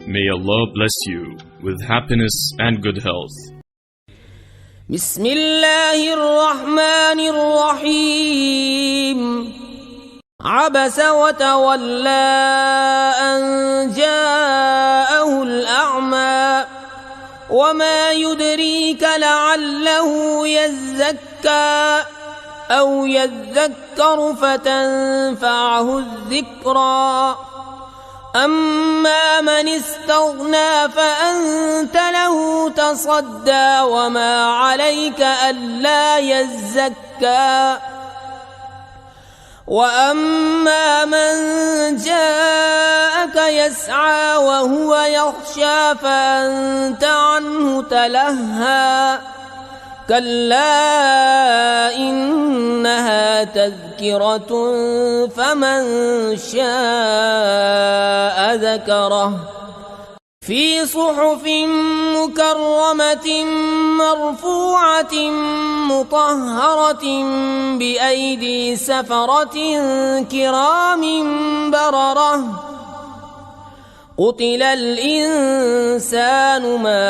May Allah bless you with happiness and good health. بسم الله الرحمن الرحيم عبس وتولى أن جاءه الأعمى وما يدريك لعله يزكى أو يذكر فتنفعه الذكرى أما من استغنى فأنت له تصدى وما عليك ألا يزكى وأما من جاءك يسعى وهو يخشى فأنت عنه تلهى كلا إنها تذكرة فمن شاء ذكره في صحف مكرمة مرفوعة مطهرة بأيدي سفرة كرام بررة قتل الإنسان ما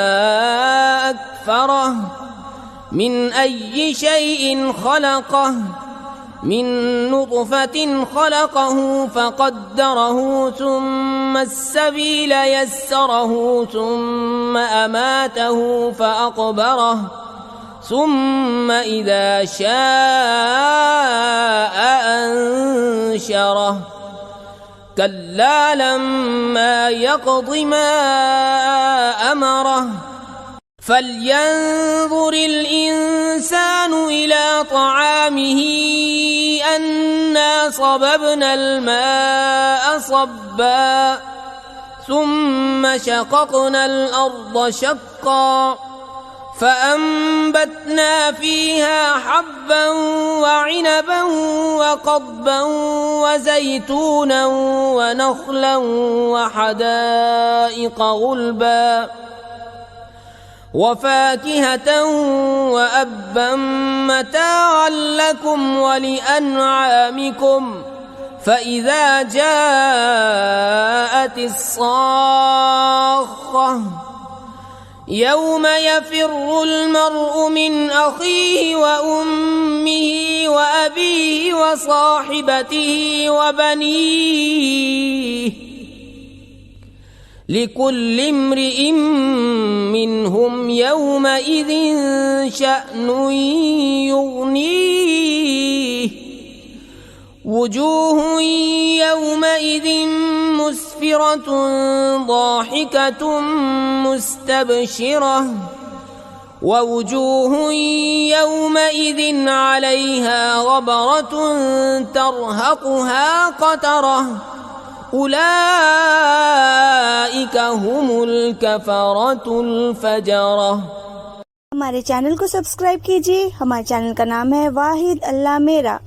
أكفره من أي شيء خلقه من نطفة خلقه فقدره ثم السبيل يسره ثم أماته فأقبره ثم إذا شاء أنشره كلا لما يقض ما أمره فلينظر الإنسان إلى طعامه أنا صببنا الماء صبا ثم شققنا الأرض شقا فأنبتنا فيها حبا وعنبا وقضبا وزيتونا ونخلا وحدائق غلبا وفاكهة وأبا متاعا لكم ولأنعامكم فإذا جاءت الصاخة يوم يفر المرء من أخيه وأمه وأبيه وصاحبته وبنيه لكل امرئ منهم يومئذ شأن يغنيه وجوه يومئذ مسفرة ضاحكة مستبشرة ووجوه يومئذ عليها غبرة ترهقها قترة أولئك هم الكفرة الفجرة। हमारे चैनल को सब्सक्राइब कीजिए। हमारे चैनल का नाम है वाहिद अल्लाह मेरा।